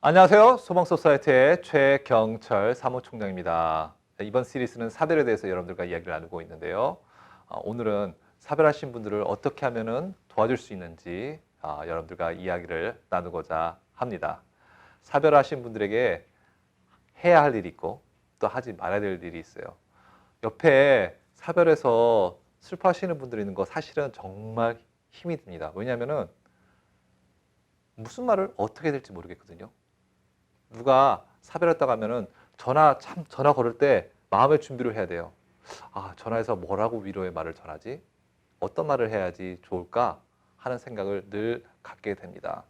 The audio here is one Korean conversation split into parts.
안녕하세요. 소망소사이티의 최경철 사무총장입니다. 이번 시리즈는 사별에 대해서 여러분들과 이야기를 나누고 있는데요. 오늘은 사별하신 분들을 어떻게 하면 도와줄 수 있는지 여러분들과 이야기를 나누고자 합니다. 사별하신 분들에게 해야 할 일이 있고 또 하지 말아야 될 일이 있어요. 옆에 사별해서 슬퍼하시는 분들이 있는 거 사실은 정말 힘이 듭니다. 왜냐하면 무슨 말을 어떻게 해야 될지 모르겠거든요. 누가 사별했다고 하면은 전화 걸을 때 마음의 준비를 해야 돼요. 전화해서 뭐라고 위로의 말을 전하지? 어떤 말을 해야지 좋을까? 하는 생각을 늘 갖게 됩니다.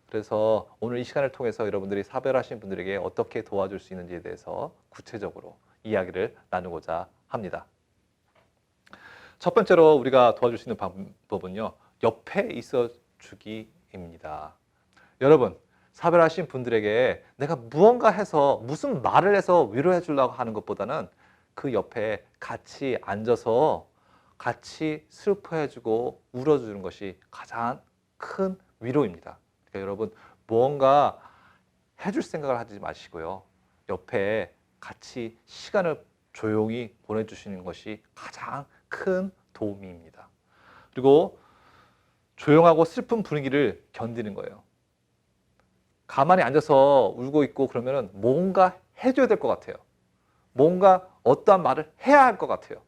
그래서 오늘 이 시간을 통해서 여러분들이 사별하신 분들에게 어떻게 도와줄 수 있는지에 대해서 구체적으로 이야기를 나누고자 합니다. 첫 번째로 우리가 도와줄 수 있는 방법은요, 옆에 있어 주기입니다. 여러분, 사별하신 분들에게 내가 무언가 해서 무슨 말을 해서 위로해 주려고 하는 것보다는 그 옆에 같이 앉아서 같이 슬퍼해 주고 울어 주는 것이 가장 큰 위로입니다. 그러니까 여러분, 무언가 해줄 생각을 하지 마시고요. 옆에 같이 시간을 조용히 보내주시는 것이 가장 큰 도움입니다. 그리고 조용하고 슬픈 분위기를 견디는 거예요. 가만히 앉아서 울고 있고 그러면 뭔가 해줘야 될 것 같아요. 뭔가 어떠한 말을 해야 할 것 같아요.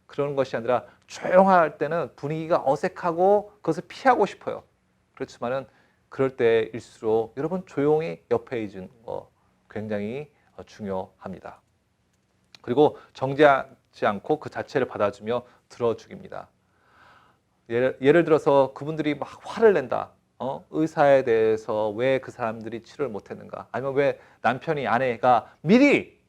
그런 것이 아니라 조용할 때는 분위기가 어색하고 그것을 피하고 싶어요. 그렇지만은 그럴 때일수록 여러분 조용히 옆에 있는 거 굉장히 중요합니다. 그리고 정지하지 않고 그 자체를 받아주며 들어주기입니다. 예를 들어서 그분들이 막 화를 낸다. 의사에 대해서 왜 그 사람들이 치료를 못했는가? 아니면 왜 남편이 아내가 미리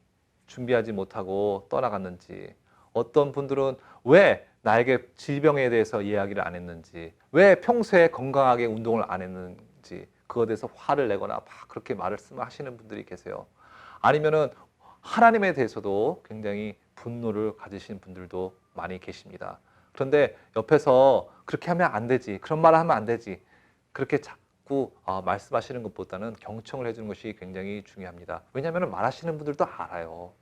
준비하지 못하고 떠나갔는지, 어떤 분들은 왜 나에게 질병에 대해서 이야기를 안 했는지, 왜 평소에 건강하게 운동을 안 했는지, 그거에 대해서 화를 내거나 막 그렇게 말씀하시는 분들이 계세요. 아니면은 하나님에 대해서도 굉장히 분노를 가지시는 분들도 많이 계십니다. 그런데 옆에서 그렇게 하면 안 되지, 그런 말을 하면 안 되지, 그렇게 자꾸 말씀하시는 것보다는 경청을 해주는 것이 굉장히 중요합니다. 왜냐하면 말하시는 분들도 알아요.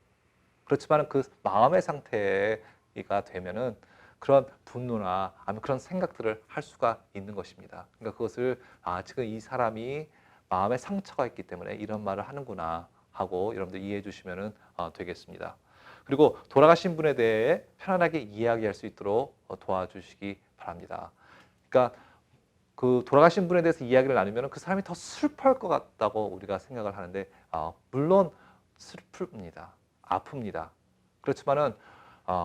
그렇지만 그 마음의 상태가 되면은 그런 분노나 아니면 그런 생각들을 할 수가 있는 것입니다. 그러니까 그것을 지금 이 사람이 마음에 상처가 있기 때문에 이런 말을 하는구나 하고 여러분들 이해해 주시면 되겠습니다. 그리고 돌아가신 분에 대해 편안하게 이야기할 수 있도록 도와주시기 바랍니다. 그러니까 그 돌아가신 분에 대해서 이야기를 나누면 그 사람이 더 슬퍼할 것 같다고 우리가 생각을 하는데 물론 슬픕니다. 아픕니다. 그렇지만은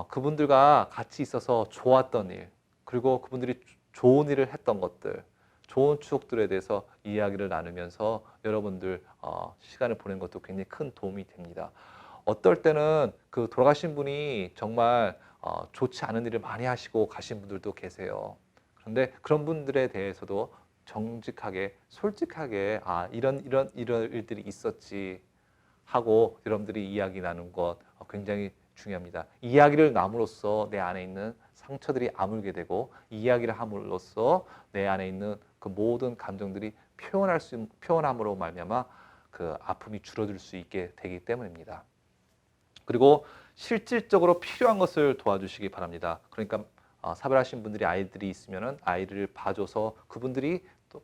그분들과 같이 있어서 좋았던 일, 그리고 그분들이 좋은 일을 했던 것들, 좋은 추억들에 대해서 이야기를 나누면서 여러분들 시간을 보내는 것도 굉장히 큰 도움이 됩니다. 어떨 때는 그 돌아가신 분이 정말 좋지 않은 일을 많이 하시고 가신 분들도 계세요. 그런데 그런 분들에 대해서도 정직하게, 솔직하게 이런 일들이 있었지 하고 여러분들이 이야기 나눈 것 굉장히 중요합니다. 이야기를 남으로써 내 안에 있는 상처들이 아물게 되고 이야기를 함으로써 내 안에 있는 그 모든 감정들이 표현함으로 말미암아 그 아픔이 줄어들 수 있게 되기 때문입니다. 그리고 실질적으로 필요한 것을 도와주시기 바랍니다. 그러니까 사별하신 분들이 아이들이 있으면은 아이를 봐줘서 그분들이 또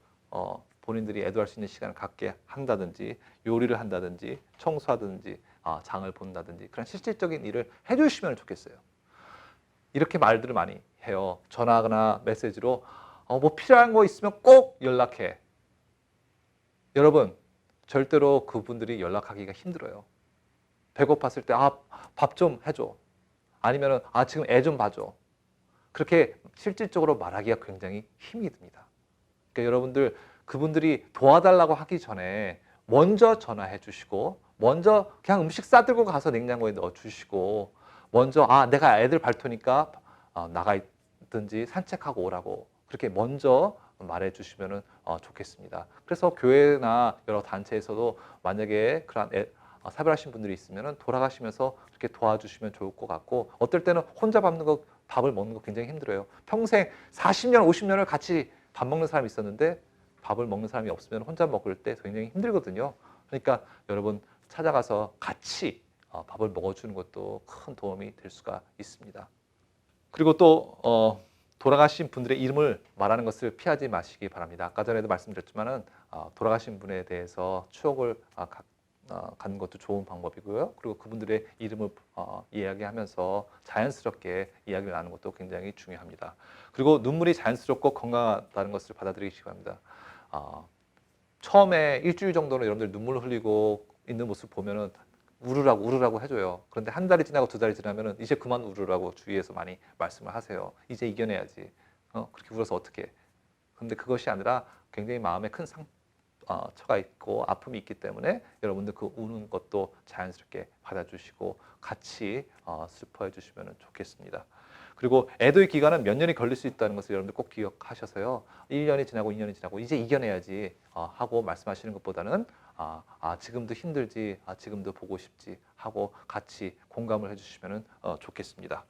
본인들이 애도할 수 있는 시간을 갖게 한다든지, 요리를 한다든지, 청소하든지, 장을 본다든지 그런 실질적인 일을 해주시면 좋겠어요. 이렇게 말들을 많이 해요. 전화나 메시지로 뭐 필요한 거 있으면 꼭 연락해. 여러분, 절대로 그분들이 연락하기가 힘들어요. 배고팠을 때 밥 좀 해줘. 아니면은 지금 애 좀 봐줘. 그렇게 실질적으로 말하기가 굉장히 힘이 듭니다. 그러니까 여러분들 그분들이 도와달라고 하기 전에 먼저 전화해 주시고, 먼저 그냥 음식 싸들고 가서 냉장고에 넣어 주시고, 먼저 내가 애들 발 테니까 나가 있든지 산책하고 오라고 그렇게 먼저 말해 주시면 좋겠습니다. 그래서 교회나 여러 단체에서도 만약에 그런 사별하신 분들이 있으면 돌아가시면서 그렇게 도와주시면 좋을 것 같고, 어떨 때는 혼자 밥을 먹는 거 굉장히 힘들어요. 평생 40년, 50년을 같이 밥 먹는 사람이 있었는데 밥을 먹는 사람이 없으면 혼자 먹을 때 굉장히 힘들거든요. 그러니까 여러분 찾아가서 같이 밥을 먹어주는 것도 큰 도움이 될 수가 있습니다. 그리고 또 돌아가신 분들의 이름을 말하는 것을 피하지 마시기 바랍니다. 아까 전에도 말씀드렸지만은 돌아가신 분에 대해서 추억을 갖는 것도 좋은 방법이고요. 그리고 그분들의 이름을 이야기하면서 자연스럽게 이야기를 나누는 것도 굉장히 중요합니다. 그리고 눈물이 자연스럽고 건강하다는 것을 받아들이시기 바랍니다. 처음에 일주일 정도는 여러분들 눈물 흘리고 있는 모습 보면은 우르라고 해줘요. 그런데 한 달이 지나고 두 달이 지나면은 이제 그만 우르라고 주위에서 많이 말씀을 하세요. 이제 이겨내야지. 그렇게 울어서 어떻게? 근데 그것이 아니라 굉장히 마음에 큰 상처가 있고 아픔이 있기 때문에 여러분들 그 우는 것도 자연스럽게 받아주시고 같이 슬퍼해 주시면 좋겠습니다. 그리고 애도의 기간은 몇 년이 걸릴 수 있다는 것을 여러분들 꼭 기억하셔서요. 1년이 지나고 2년이 지나고 이제 이겨내야지 하고 말씀하시는 것보다는 지금도 힘들지, 지금도 보고 싶지 하고 같이 공감을 해주시면 좋겠습니다.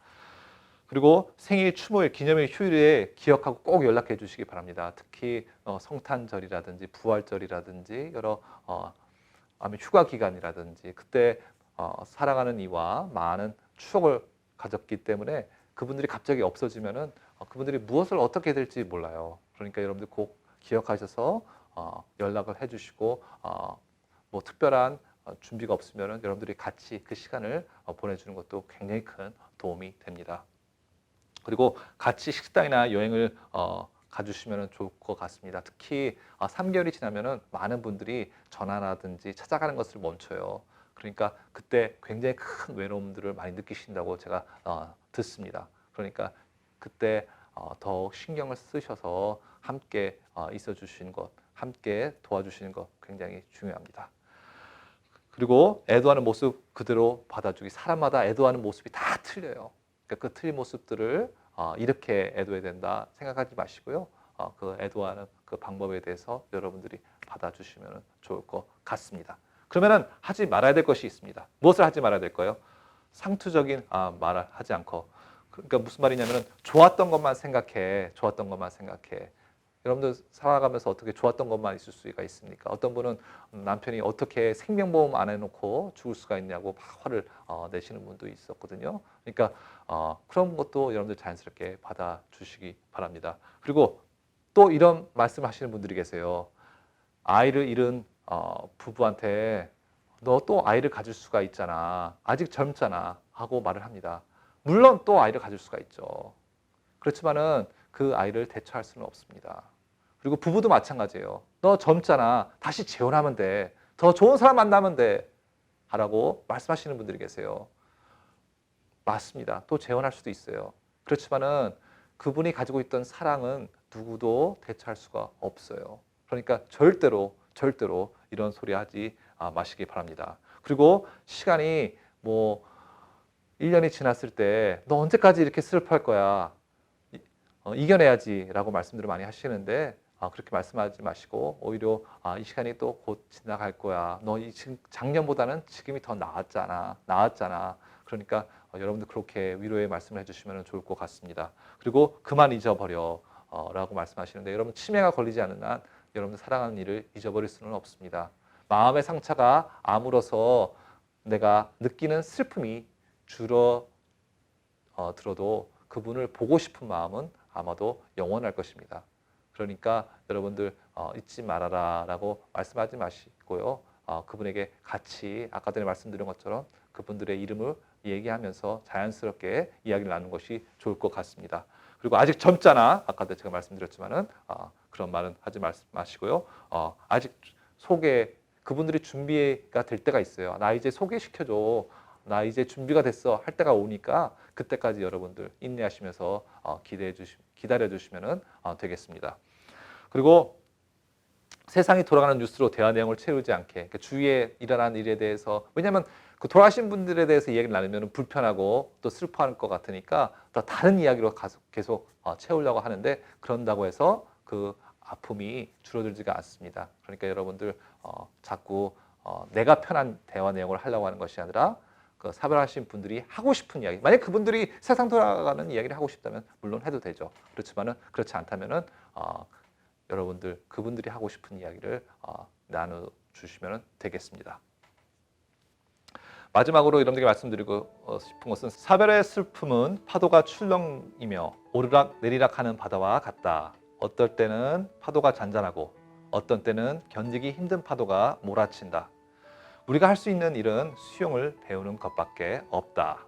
그리고 생일, 추모일, 기념일, 휴일에 기억하고 꼭 연락해 주시기 바랍니다. 특히 성탄절이라든지 부활절이라든지 여러 아니면 휴가 기간이라든지 그때 사랑하는 이와 많은 추억을 가졌기 때문에 그분들이 갑자기 없어지면은 그분들이 무엇을 어떻게 될지 몰라요. 그러니까 여러분들 꼭 기억하셔서 연락을 해주시고 뭐 특별한 준비가 없으면은 여러분들이 같이 그 시간을 보내주는 것도 굉장히 큰 도움이 됩니다. 그리고 같이 식당이나 여행을 가주시면 좋을 것 같습니다. 특히 3개월이 지나면은 많은 분들이 전화라든지 찾아가는 것을 멈춰요. 그러니까 그때 굉장히 큰 외로움들을 많이 느끼신다고 제가 듣습니다. 그러니까 그때 더욱 신경을 쓰셔서 함께 있어 주시는 것, 함께 도와주시는 것 굉장히 중요합니다. 그리고 애도하는 모습 그대로 받아주기. 사람마다 애도하는 모습이 다 틀려요. 그러니까 그 틀린 모습들을 이렇게 애도해야 된다 생각하지 마시고요. 그 애도하는 그 방법에 대해서 여러분들이 받아주시면 좋을 것 같습니다. 그러면은 하지 말아야 될 것이 있습니다. 무엇을 하지 말아야 될까요? 상투적인 말을 하지 않고. 그러니까 무슨 말이냐면은 좋았던 것만 생각해. 좋았던 것만 생각해. 여러분들 살아가면서 어떻게 좋았던 것만 있을 수가 있습니까? 어떤 분은 남편이 어떻게 생명보험 안 해놓고 죽을 수가 있냐고 막 화를 내시는 분도 있었거든요. 그러니까 그런 것도 여러분들 자연스럽게 받아주시기 바랍니다. 그리고 또 이런 말씀하시는 분들이 계세요. 아이를 잃은 부부한테 너 또 아이를 가질 수가 있잖아. 아직 젊잖아. 하고 말을 합니다. 물론 또 아이를 가질 수가 있죠. 그렇지만은 그 아이를 대처할 수는 없습니다. 그리고 부부도 마찬가지예요. 너 젊잖아. 다시 재혼하면 돼. 더 좋은 사람 만나면 돼. 하라고 말씀하시는 분들이 계세요. 맞습니다. 또 재혼할 수도 있어요. 그렇지만은 그분이 가지고 있던 사랑은 누구도 대처할 수가 없어요. 그러니까 절대로 이런 소리 하지 마시기 바랍니다. 그리고 시간이 뭐 1년이 지났을 때 너 언제까지 이렇게 슬퍼할 거야? 이겨내야지 라고 말씀들을 많이 하시는데 그렇게 말씀하지 마시고 오히려 이 시간이 또 곧 지나갈 거야. 너 지금 작년보다는 지금이 더 나았잖아. 그러니까 여러분들 그렇게 위로의 말씀을 해주시면 좋을 것 같습니다. 그리고 그만 잊어버려 라고 말씀하시는데 여러분 치매가 걸리지 않는 한 여러분들 사랑하는 일을 잊어버릴 수는 없습니다. 마음의 상처가 아물어서 내가 느끼는 슬픔이 들어도 그분을 보고 싶은 마음은 아마도 영원할 것입니다. 그러니까 여러분들 잊지 말아라 라고 말씀하지 마시고요. 그분에게 같이 아까 전에 말씀드린 것처럼 그분들의 이름을 얘기하면서 자연스럽게 이야기를 나누는 것이 좋을 것 같습니다. 그리고 아직 젊잖아. 아까도 제가 말씀드렸지만은 그런 말은 하지 마시고요. 아직 그분들이 준비가 될 때가 있어요. 나 이제 소개시켜줘. 나 이제 준비가 됐어 할 때가 오니까 그때까지 여러분들 인내하시면서 기다려 주시면 되겠습니다. 그리고 세상이 돌아가는 뉴스로 대화 내용을 채우지 않게 그러니까 주위에 일어난 일에 대해서 왜냐하면 그 돌아가신 분들에 대해서 이야기를 나누면 불편하고 또 슬퍼할 것 같으니까 더 다른 이야기로 계속 채우려고 하는데 그런다고 해서 그 아픔이 줄어들지가 않습니다. 그러니까 여러분들 자꾸 내가 편한 대화 내용을 하려고 하는 것이 아니라 그 사별하신 분들이 하고 싶은 이야기. 만약 그분들이 세상 돌아가는 이야기를 하고 싶다면 물론 해도 되죠. 그렇지만은 그렇지 않다면은 여러분들 그분들이 하고 싶은 이야기를 나눠 주시면 되겠습니다. 마지막으로 여러분들에게 말씀드리고 싶은 것은 사별의 슬픔은 파도가 출렁이며 오르락 내리락 하는 바다와 같다. 어떨 때는 파도가 잔잔하고 어떤 때는 견디기 힘든 파도가 몰아친다. 우리가 할 수 있는 일은 수영을 배우는 것밖에 없다.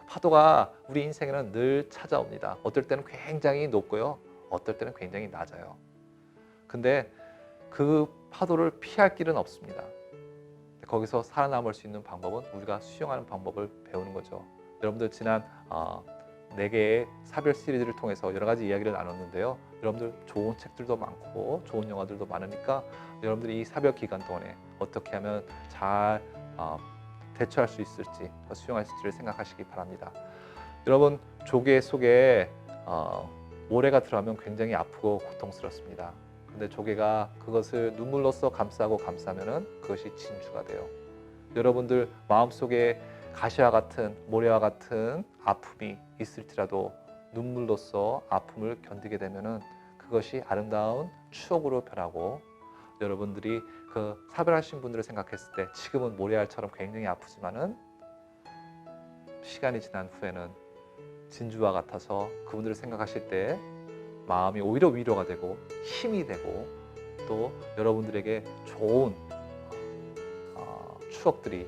파도가 우리 인생에는 늘 찾아옵니다. 어떨 때는 굉장히 높고요. 어떨 때는 굉장히 낮아요. 근데 그 파도를 피할 길은 없습니다. 거기서 살아남을 수 있는 방법은 우리가 수영하는 방법을 배우는 거죠. 여러분들 지난 4개의 사별 시리즈를 통해서 여러 가지 이야기를 나눴는데요. 여러분들 좋은 책들도 많고 좋은 영화들도 많으니까 여러분들이 이 사별 기간 동안에 어떻게 하면 잘 대처할 수 있을지, 수용할 수 있을지를 생각하시기 바랍니다. 여러분, 조개 속에 모래가 들어가면 굉장히 아프고 고통스럽습니다. 근데 조개가 그것을 눈물로써 감싸고 감싸면은 그것이 진주가 돼요. 여러분들 마음속에 가시와 같은 모래와 같은 아픔이 있을지라도 눈물로써 아픔을 견디게 되면은 그것이 아름다운 추억으로 변하고, 여러분들이 그 사별하신 분들을 생각했을 때 지금은 모래알처럼 굉장히 아프지만은 시간이 지난 후에는 진주와 같아서 그분들을 생각하실 때 마음이 오히려 위로가 되고 힘이 되고 또 여러분들에게 좋은 추억들이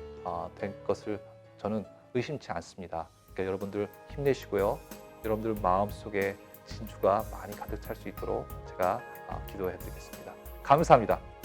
된 것을 저는 의심치 않습니다. 그러니까 여러분들 힘내시고요. 여러분들 마음속에 진주가 많이 가득 찰 수 있도록 제가 기도해 드리겠습니다. 감사합니다.